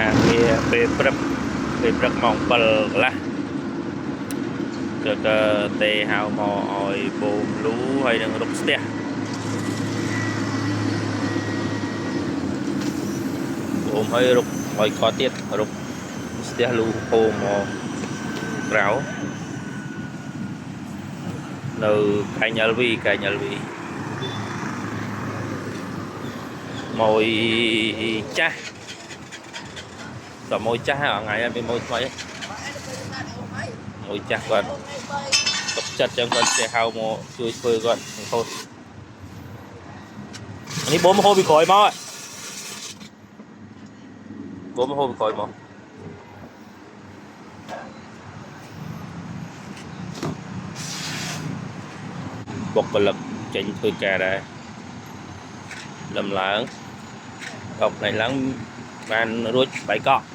ការងារពេលព្រឹកម៉ោង7កន្លះក៏ទេហៅមកឲ្យបូមលូហើយនឹងរុកស្ទះបូមហើយរុកឲ្យកទៀតរុកស្ទះលូហូមមកក្រៅនៅកែង LV មួយចាស់តមួយចាស់ថ្ងៃនេះមានមួយថ្មីមួយចាស់គាត់ទុកចិត្តចឹងគាត់ចេះហៅមកជួយធ្វើគាត់ហូតនេះបូមហូបពីក្រោយមកបូមហូបពីក្រោយមកបុគ្គលិកចេញធ្វើការដែរដំឡើងកប់ណៃឡើងបានរួច3កក់